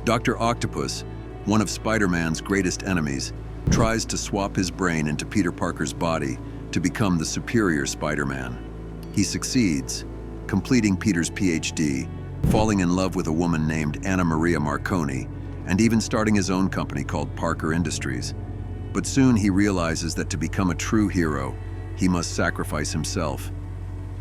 Doctor Octopus, one of Spider-Man's greatest enemies, tries to swap his brain into Peter Parker's body to become the superior Spider-Man. He succeeds, completing Peter's PhD, falling in love with a woman named Anna Maria Marconi, and even starting his own company called Parker Industries. But soon he realizes that to become a true hero, he must sacrifice himself.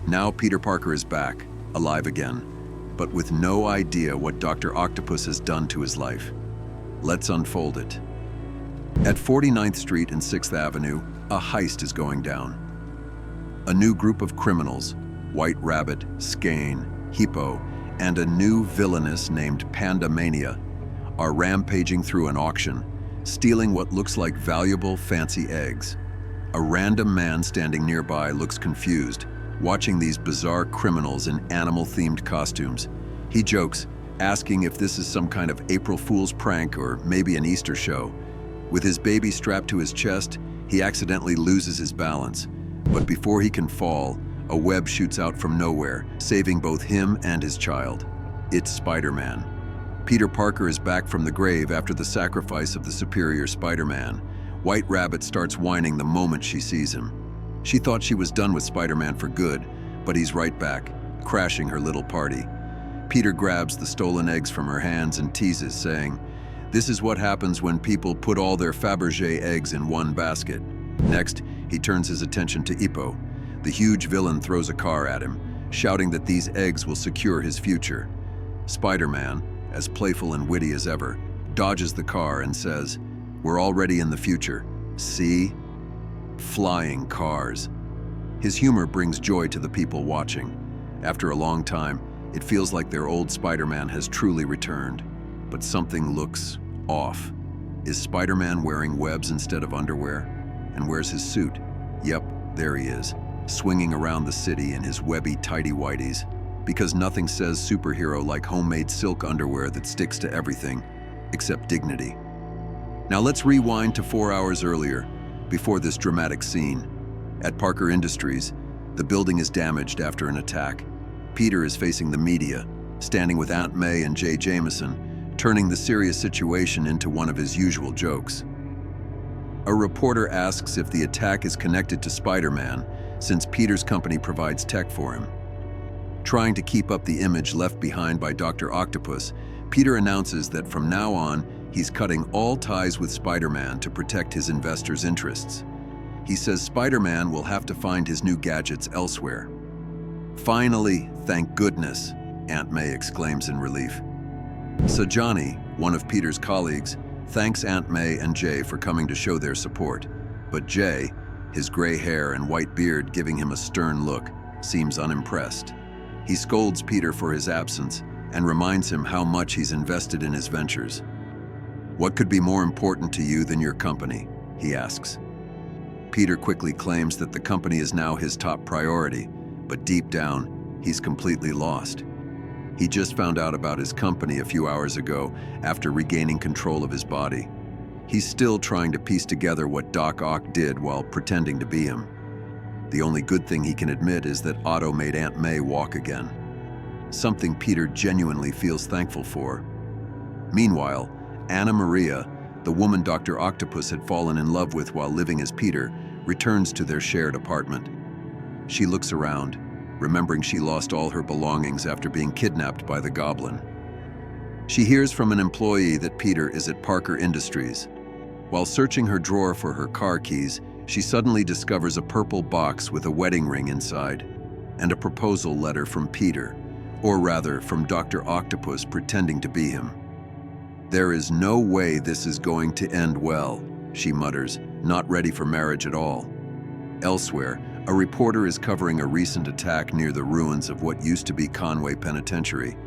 Now Peter Parker is back, alive again, but with no idea what Dr. Octopus has done to his life. Let's unfold it. At 49th Street and 6th Avenue, a heist is going down. A new group of criminals, White Rabbit, Skane, Hippo, and a new villainess named Panda Mania, are rampaging through an auction, stealing what looks like valuable, fancy eggs. A random man standing nearby looks confused, watching these bizarre criminals in animal-themed costumes. He jokes, asking if this is some kind of April Fool's prank or maybe an Easter show. With his baby strapped to his chest, he accidentally loses his balance. But before he can fall, a web shoots out from nowhere, saving both him and his child. It's Spider-Man. Peter Parker is back from the grave after the sacrifice of the superior Spider-Man. White Rabbit starts whining the moment she sees him. She thought she was done with Spider-Man for good, but he's right back, crashing her little party. Peter grabs the stolen eggs from her hands and teases, saying, "This is what happens when people put all their Fabergé eggs in one basket." Next, he turns his attention to Hippo. The huge villain throws a car at him, shouting that these eggs will secure his future. Spider-Man, as playful and witty as ever, dodges the car and says, "We're already in the future. See? Flying cars." His humor brings joy to the people watching. After a long time, it feels like their old Spider-Man has truly returned. But something looks off. Is Spider-Man wearing webs instead of underwear? And where's his suit? Yep, there he is, swinging around the city in his webby tighty-whities. Because nothing says superhero like homemade silk underwear that sticks to everything, except dignity. Now let's rewind to 4 hours earlier, before this dramatic scene. At Parker Industries, the building is damaged after an attack. Peter is facing the media, standing with Aunt May and Jameson, turning the serious situation into one of his usual jokes. A reporter asks if the attack is connected to Spider-Man, since Peter's company provides tech for him. Trying to keep up the image left behind by Doctor Octopus, Peter announces that from now on, he's cutting all ties with Spider-Man to protect his investors' interests. He says Spider-Man will have to find his new gadgets elsewhere. "Finally, thank goodness," Aunt May exclaims in relief. So Johnny, one of Peter's colleagues, thanks Aunt May and Jay for coming to show their support. But Jay, his gray hair and white beard giving him a stern look, seems unimpressed. He scolds Peter for his absence and reminds him how much he's invested in his ventures. "What could be more important to you than your company?" he asks. Peter quickly claims that the company is now his top priority, but deep down, he's completely lost. He just found out about his company a few hours ago after regaining control of his body. He's still trying to piece together what Doc Ock did while pretending to be him. The only good thing he can admit is that Otto made Aunt May walk again. Something Peter genuinely feels thankful for. Meanwhile, Anna Maria, the woman Dr. Octopus had fallen in love with while living as Peter, returns to their shared apartment. She looks around, remembering she lost all her belongings after being kidnapped by the Goblin. She hears from an employee that Peter is at Parker Industries. While searching her drawer for her car keys, she suddenly discovers a purple box with a wedding ring inside, and a proposal letter from Peter, or rather from Dr. Octopus pretending to be him. "There is no way this is going to end well," she mutters, not ready for marriage at all. Elsewhere, a reporter is covering a recent attack near the ruins of what used to be Conway Penitentiary.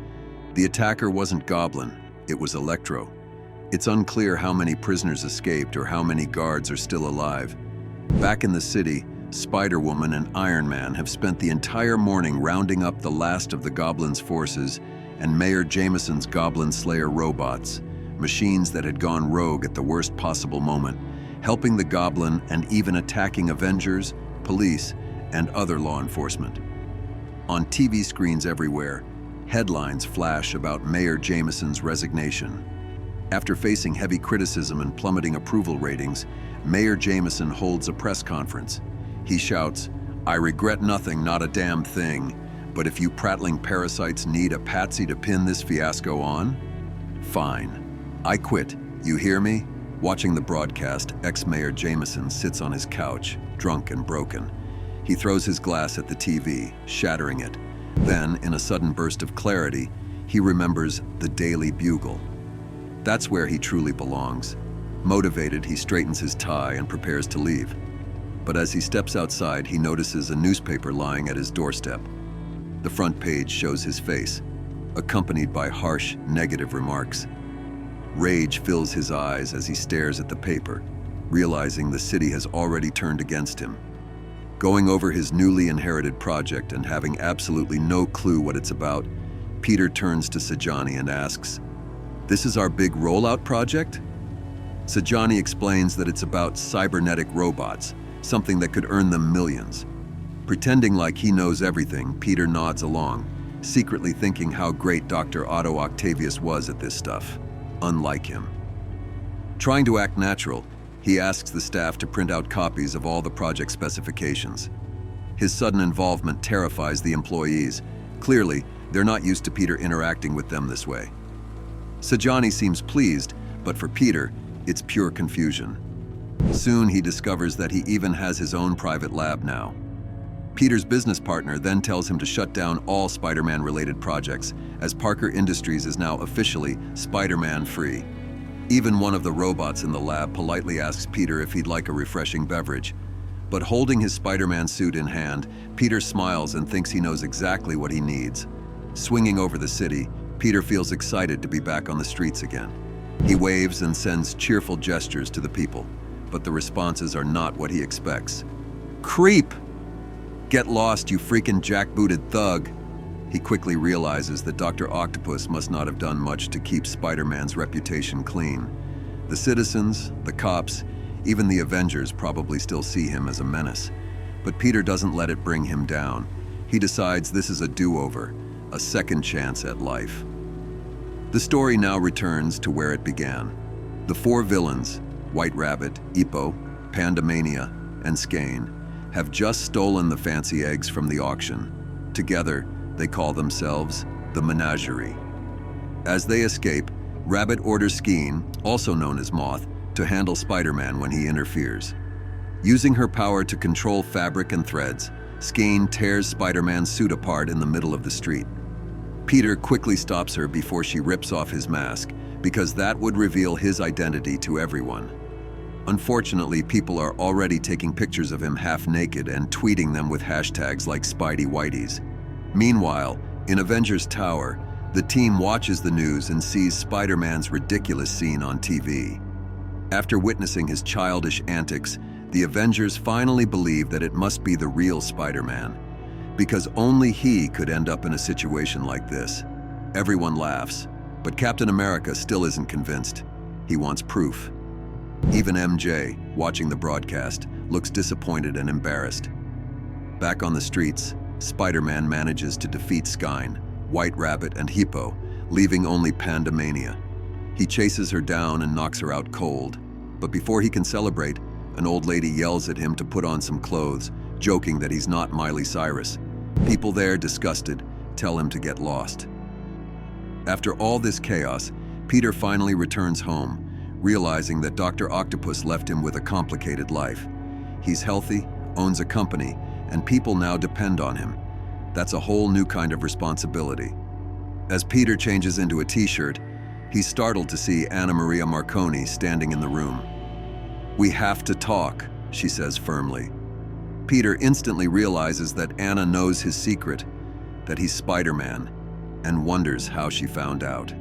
The attacker wasn't Goblin, it was Electro. It's unclear how many prisoners escaped or how many guards are still alive. Back in the city, Spider-Woman and Iron Man have spent the entire morning rounding up the last of the Goblin's forces and Mayor Jameson's Goblin Slayer robots, machines that had gone rogue at the worst possible moment, helping the Goblin and even attacking Avengers, police, and other law enforcement. On TV screens everywhere, headlines flash about Mayor Jameson's resignation. After facing heavy criticism and plummeting approval ratings, Mayor Jameson holds a press conference. He shouts, "I regret nothing, not a damn thing. But if you prattling parasites need a patsy to pin this fiasco on, fine. I quit. You hear me?" Watching the broadcast, ex-Mayor Jameson sits on his couch, drunk and broken. He throws his glass at the TV, shattering it. Then, in a sudden burst of clarity, he remembers the Daily Bugle. That's where he truly belongs. Motivated, he straightens his tie and prepares to leave. But as he steps outside, he notices a newspaper lying at his doorstep. The front page shows his face, accompanied by harsh, negative remarks. Rage fills his eyes as he stares at the paper, realizing the city has already turned against him. Going over his newly inherited project and having absolutely no clue what it's about, Peter turns to Sajani and asks, "This is our big rollout project?" Sajani explains that it's about cybernetic robots, something that could earn them millions. Pretending like he knows everything, Peter nods along, secretly thinking how great Dr. Otto Octavius was at this stuff, unlike him. Trying to act natural, he asks the staff to print out copies of all the project specifications. His sudden involvement terrifies the employees. Clearly, they're not used to Peter interacting with them this way. Sajani seems pleased, but for Peter, it's pure confusion. Soon he discovers that he even has his own private lab now. Peter's business partner then tells him to shut down all Spider-Man-related projects, as Parker Industries is now officially Spider-Man-free. Even one of the robots in the lab politely asks Peter if he'd like a refreshing beverage. But holding his Spider-Man suit in hand, Peter smiles and thinks he knows exactly what he needs. Swinging over the city, Peter feels excited to be back on the streets again. He waves and sends cheerful gestures to the people, but the responses are not what he expects. "Creep! Get lost, you freaking jackbooted thug!" He quickly realizes that Doctor Octopus must not have done much to keep Spider-Man's reputation clean. The citizens, the cops, even the Avengers probably still see him as a menace. But Peter doesn't let it bring him down. He decides this is a do-over, a second chance at life. The story now returns to where it began. The four villains, White Rabbit, Hippo, Pandemania, and Skane, have just stolen the fancy eggs from the auction. Together, they call themselves the Menagerie. As they escape, Rabbit orders Skane, also known as Moth, to handle Spider-Man when he interferes. Using her power to control fabric and threads, Skane tears Spider-Man's suit apart in the middle of the street. Peter quickly stops her before she rips off his mask, because that would reveal his identity to everyone. Unfortunately, people are already taking pictures of him half naked and tweeting them with hashtags like Spidey Whiteys. Meanwhile, in Avengers Tower, the team watches the news and sees Spider-Man's ridiculous scene on TV. After witnessing his childish antics, the Avengers finally believe that it must be the real Spider-Man, because only he could end up in a situation like this. Everyone laughs, but Captain America still isn't convinced. He wants proof. Even MJ, watching the broadcast, looks disappointed and embarrassed. Back on the streets, Spider-Man manages to defeat Skine, White Rabbit, and Hippo, leaving only Pandemania. He chases her down and knocks her out cold, but before he can celebrate, an old lady yells at him to put on some clothes, joking that he's not Miley Cyrus. People there, disgusted, tell him to get lost. After all this chaos, Peter finally returns home, realizing that Dr. Octopus left him with a complicated life. He's healthy, owns a company, and people now depend on him. That's a whole new kind of responsibility. As Peter changes into a t-shirt, he's startled to see Anna Maria Marconi standing in the room. "We have to talk," she says firmly. Peter instantly realizes that Anna knows his secret, that he's Spider-Man, and wonders how she found out.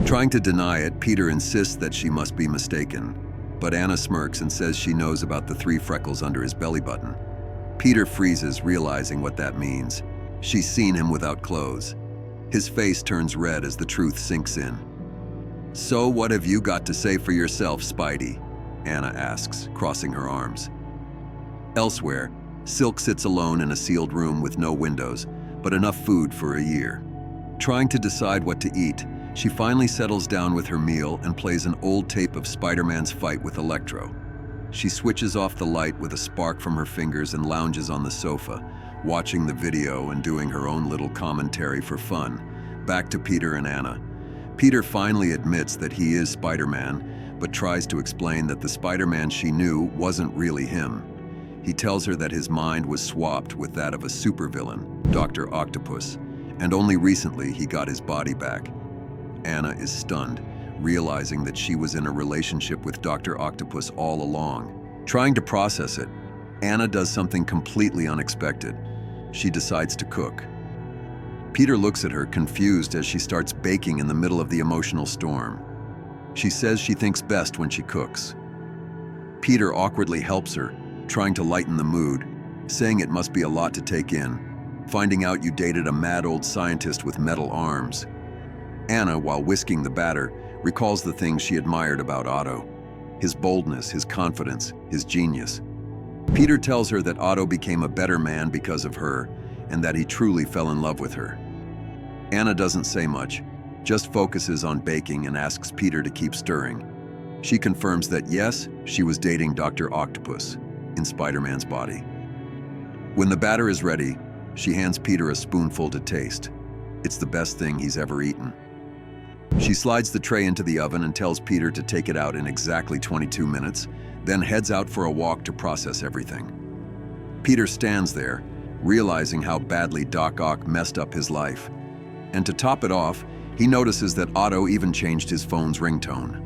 Trying to deny it, Peter insists that she must be mistaken, but Anna smirks and says she knows about the 3 freckles under his belly button. Peter freezes, realizing what that means. She's seen him without clothes. His face turns red as the truth sinks in. "So what have you got to say for yourself, Spidey?" Anna asks, crossing her arms. Elsewhere, Silk sits alone in a sealed room with no windows, but enough food for a year. Trying to decide what to eat, She finally settles down with her meal and plays an old tape of Spider-Man's fight with Electro. She switches off the light with a spark from her fingers and lounges on the sofa, watching the video and doing her own little commentary for fun. Back to Peter and Anna. Peter finally admits that he is Spider-Man, but tries to explain that the Spider-Man she knew wasn't really him. He tells her that his mind was swapped with that of a supervillain, Doctor Octopus, and only recently he got his body back. Anna is stunned, realizing that she was in a relationship with Doctor Octopus all along. Trying to process it, Anna does something completely unexpected. She decides to cook. Peter looks at her, confused, as she starts baking in the middle of the emotional storm. She says she thinks best when she cooks. Peter awkwardly helps her, trying to lighten the mood, saying it must be a lot to take in, finding out you dated a mad old scientist with metal arms. Anna, while whisking the batter, recalls the things she admired about Otto. His boldness, his confidence, his genius. Peter tells her that Otto became a better man because of her, and that he truly fell in love with her. Anna doesn't say much, just focuses on baking and asks Peter to keep stirring. She confirms that yes, she was dating Doctor Octopus in Spider-Man's body. When the batter is ready, she hands Peter a spoonful to taste. It's the best thing he's ever eaten. She slides the tray into the oven and tells Peter to take it out in exactly 22 minutes, then heads out for a walk to process everything. Peter stands there, realizing how badly Doc Ock messed up his life. And to top it off, he notices that Otto even changed his phone's ringtone.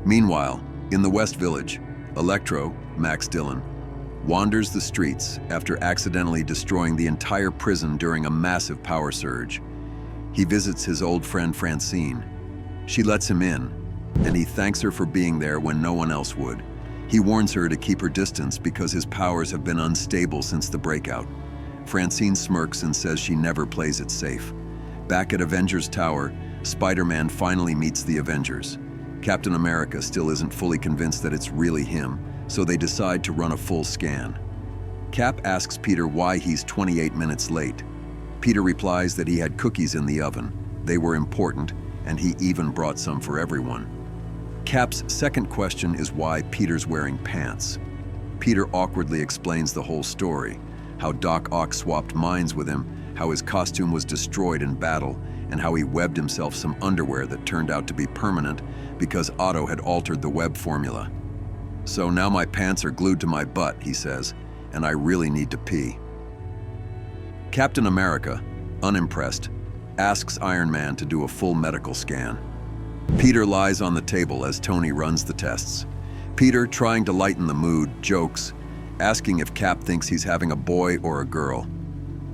Meanwhile, in the West Village, Electro, Max Dillon, wanders the streets after accidentally destroying the entire prison during a massive power surge. He visits his old friend Francine. She lets him in, and he thanks her for being there when no one else would. He warns her to keep her distance because his powers have been unstable since the breakout. Francine smirks and says she never plays it safe. Back at Avengers Tower, Spider-Man finally meets the Avengers. Captain America still isn't fully convinced that it's really him, so they decide to run a full scan. Cap asks Peter why he's 28 minutes late. Peter replies that he had cookies in the oven. They were important, and he even brought some for everyone. Cap's second question is why Peter's wearing pants. Peter awkwardly explains the whole story, how Doc Ock swapped minds with him, how his costume was destroyed in battle, and how he webbed himself some underwear that turned out to be permanent because Otto had altered the web formula. "So now my pants are glued to my butt," he says, "and I really need to pee." Captain America, unimpressed, asks Iron Man to do a full medical scan. Peter lies on the table as Tony runs the tests. Peter, trying to lighten the mood, jokes, asking if Cap thinks he's having a boy or a girl.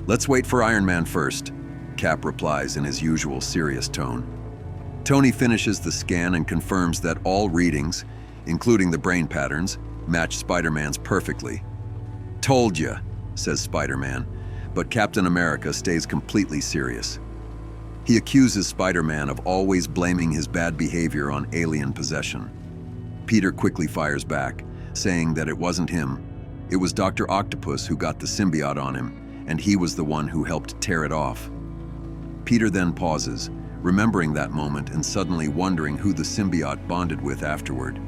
"Let's wait for Iron Man first," Cap replies in his usual serious tone. Tony finishes the scan and confirms that all readings, including the brain patterns, match Spider-Man's perfectly. "Told ya," says Spider-Man, but Captain America stays completely serious. He accuses Spider-Man of always blaming his bad behavior on alien possession. Peter quickly fires back, saying that it wasn't him. It was Doctor Octopus who got the symbiote on him, and he was the one who helped tear it off. Peter then pauses, remembering that moment and suddenly wondering who the symbiote bonded with afterward.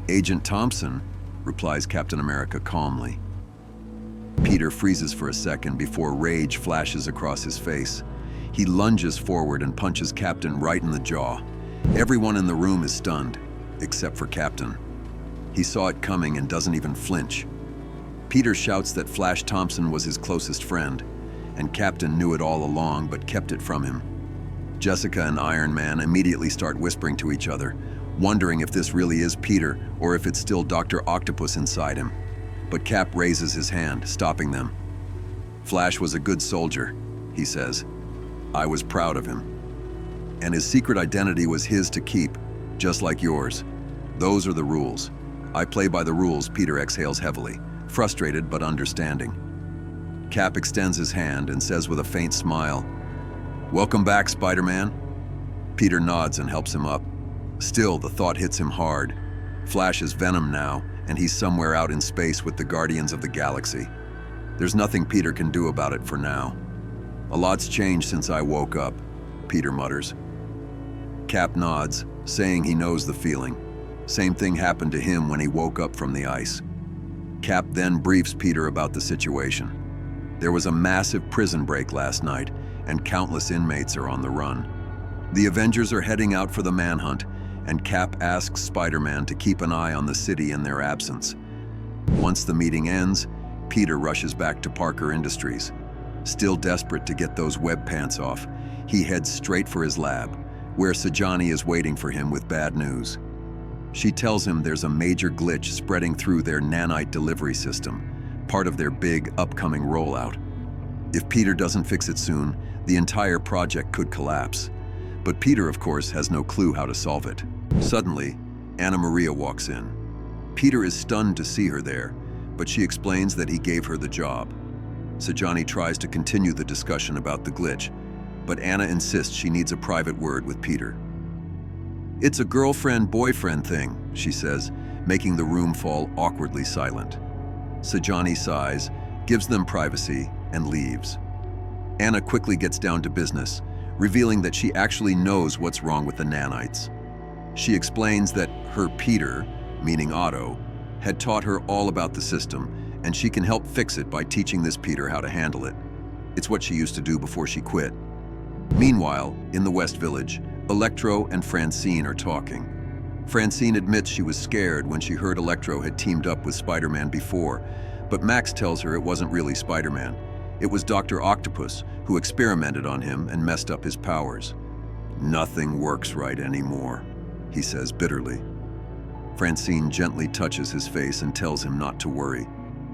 "Agent Thompson," replies Captain America calmly. Peter freezes for a second before rage flashes across his face. He lunges forward and punches Captain right in the jaw. Everyone in the room is stunned, except for Captain. He saw it coming and doesn't even flinch. Peter shouts that Flash Thompson was his closest friend, and Captain knew it all along but kept it from him. Jessica and Iron Man immediately start whispering to each other, wondering if this really is Peter or if it's still Doctor Octopus inside him. But Cap raises his hand, stopping them. "Flash was a good soldier," he says. "I was proud of him. And his secret identity was his to keep, just like yours. Those are the rules. I play by the rules." Peter exhales heavily, frustrated but understanding. Cap extends his hand and says with a faint smile, "Welcome back, Spider-Man." Peter nods and helps him up. Still, the thought hits him hard. Flash is Venom now, and he's somewhere out in space with the Guardians of the Galaxy. There's nothing Peter can do about it for now. "A lot's changed since I woke up," Peter mutters. Cap nods, saying he knows the feeling. Same thing happened to him when he woke up from the ice. Cap then briefs Peter about the situation. There was a massive prison break last night, and countless inmates are on the run. The Avengers are heading out for the manhunt, and Cap asks Spider-Man to keep an eye on the city in their absence. Once the meeting ends, Peter rushes back to Parker Industries. Still desperate to get those web pants off, he heads straight for his lab, where Sajani is waiting for him with bad news. She tells him there's a major glitch spreading through their nanite delivery system, part of their big upcoming rollout. If Peter doesn't fix it soon, the entire project could collapse. But Peter, of course, has no clue how to solve it. Suddenly, Anna Maria walks in. Peter is stunned to see her there, but she explains that he gave her the job. Sajani tries to continue the discussion about the glitch, but Anna insists she needs a private word with Peter. "It's a girlfriend-boyfriend thing," she says, making the room fall awkwardly silent. Sajani sighs, gives them privacy, and leaves. Anna quickly gets down to business, revealing that she actually knows what's wrong with the nanites. She explains that her Peter, meaning Otto, had taught her all about the system, and she can help fix it by teaching this Peter how to handle it. It's what she used to do before she quit. Meanwhile, in the West Village, Electro and Francine are talking. Francine admits she was scared when she heard Electro had teamed up with Spider-Man before, but Max tells her it wasn't really Spider-Man. It was Doctor Octopus who experimented on him and messed up his powers. "Nothing works right anymore," he says bitterly. Francine gently touches his face and tells him not to worry.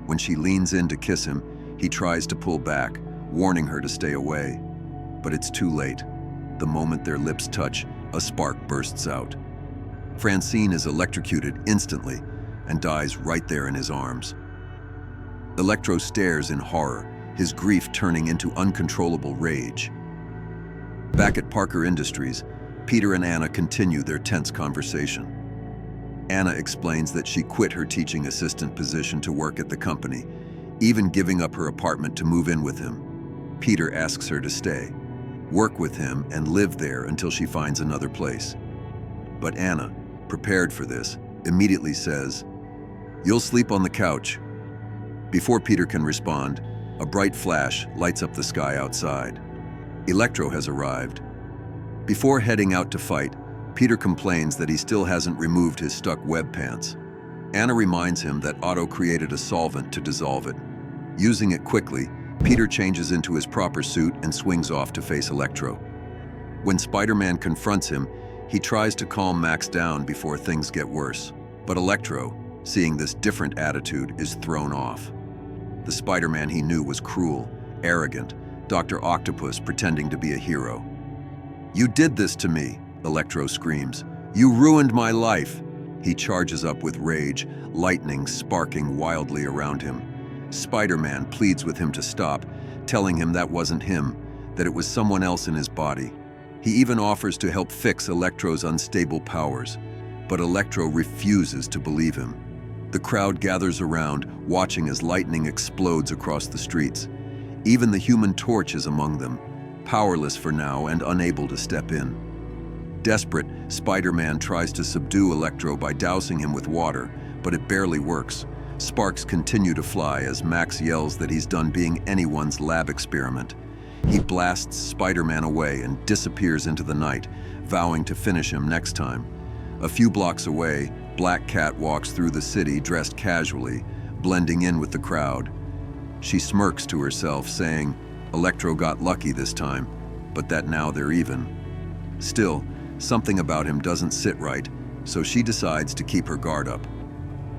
When she leans in to kiss him, he tries to pull back, warning her to stay away. But it's too late. The moment their lips touch, a spark bursts out. Francine is electrocuted instantly and dies right there in his arms. Electro stares in horror, his grief turning into uncontrollable rage. Back at Parker Industries, Peter and Anna continue their tense conversation. Anna explains that she quit her teaching assistant position to work at the company, even giving up her apartment to move in with him. Peter asks her to stay, work with him, and live there until she finds another place. But Anna, prepared for this, immediately says, "You'll sleep on the couch." Before Peter can respond, a bright flash lights up the sky outside. Electro has arrived. Before heading out to fight, Peter complains that he still hasn't removed his stuck web pants. Anna reminds him that Otto created a solvent to dissolve it. Using it quickly, Peter changes into his proper suit and swings off to face Electro. When Spider-Man confronts him, he tries to calm Max down before things get worse. But Electro, seeing this different attitude, is thrown off. The Spider-Man he knew was cruel, arrogant, Doctor Octopus pretending to be a hero. "You did this to me," Electro screams. "You ruined my life." He charges up with rage, lightning sparking wildly around him. Spider-Man pleads with him to stop, telling him that wasn't him, that it was someone else in his body. He even offers to help fix Electro's unstable powers, but Electro refuses to believe him. The crowd gathers around, watching as lightning explodes across the streets. Even the Human Torch is among them, powerless for now and unable to step in. Desperate, Spider-Man tries to subdue Electro by dousing him with water, but it barely works. Sparks continue to fly as Max yells that he's done being anyone's lab experiment. He blasts Spider-Man away and disappears into the night, vowing to finish him next time. A few blocks away, Black Cat walks through the city dressed casually, blending in with the crowd. She smirks to herself, saying, "Electro got lucky this time, but that now they're even." Still, something about him doesn't sit right, so she decides to keep her guard up.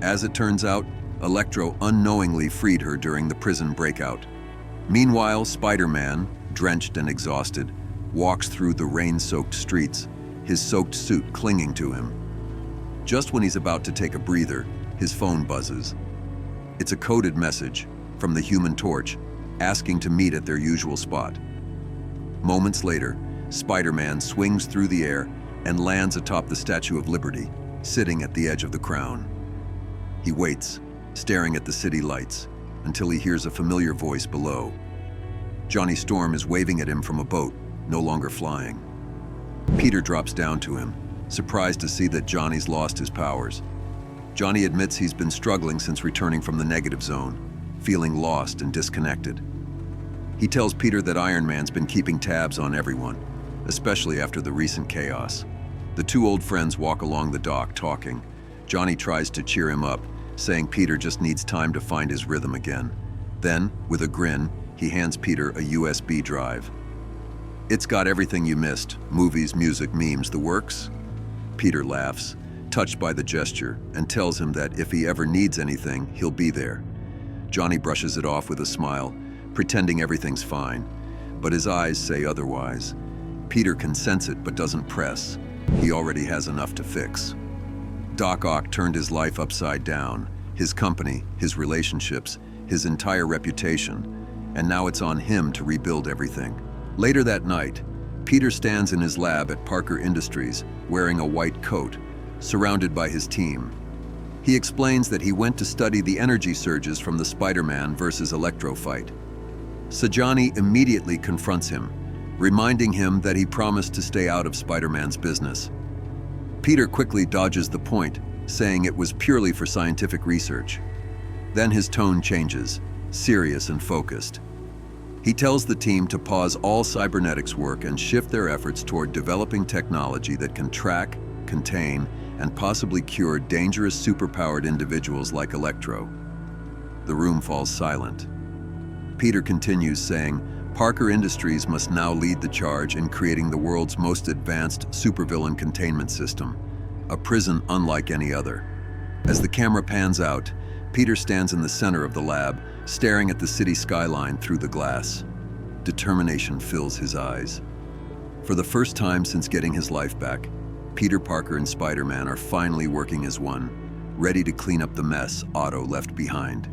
As it turns out, Electro unknowingly freed her during the prison breakout. Meanwhile, Spider-Man, drenched and exhausted, walks through the rain-soaked streets, his soaked suit clinging to him. Just when he's about to take a breather, his phone buzzes. It's a coded message from the Human Torch, asking to meet at their usual spot. Moments later, Spider-Man swings through the air and lands atop the Statue of Liberty, sitting at the edge of the crown. He waits, staring at the city lights, until he hears a familiar voice below. Johnny Storm is waving at him from a boat, no longer flying. Peter drops down to him, surprised to see that Johnny's lost his powers. Johnny admits he's been struggling since returning from the negative zone, feeling lost and disconnected. He tells Peter that Iron Man's been keeping tabs on everyone, especially after the recent chaos. The two old friends walk along the dock talking. Johnny tries to cheer him up, saying Peter just needs time to find his rhythm again. Then, with a grin, he hands Peter a USB drive. "It's got everything you missed, movies, music, memes, the works." Peter laughs, touched by the gesture, and tells him that if he ever needs anything, he'll be there. Johnny brushes it off with a smile, pretending everything's fine, but his eyes say otherwise. Peter can sense it but doesn't press. He already has enough to fix. Doc Ock turned his life upside down, his company, his relationships, his entire reputation, and now it's on him to rebuild everything. Later that night, Peter stands in his lab at Parker Industries, wearing a white coat, surrounded by his team. He explains that he went to study the energy surges from the Spider-Man versus Electro fight. Johnny immediately confronts him, reminding him that he promised to stay out of Spider-Man's business. Peter quickly dodges the point, saying it was purely for scientific research. Then his tone changes, serious and focused. He tells the team to pause all cybernetics work and shift their efforts toward developing technology that can track, contain, and possibly cure dangerous superpowered individuals like Electro. The room falls silent. Peter continues, saying, Parker Industries must now lead the charge in creating the world's most advanced supervillain containment system, a prison unlike any other. As the camera pans out, Peter stands in the center of the lab, staring at the city skyline through the glass. Determination fills his eyes. For the first time since getting his life back, Peter Parker and Spider-Man are finally working as one, ready to clean up the mess Otto left behind.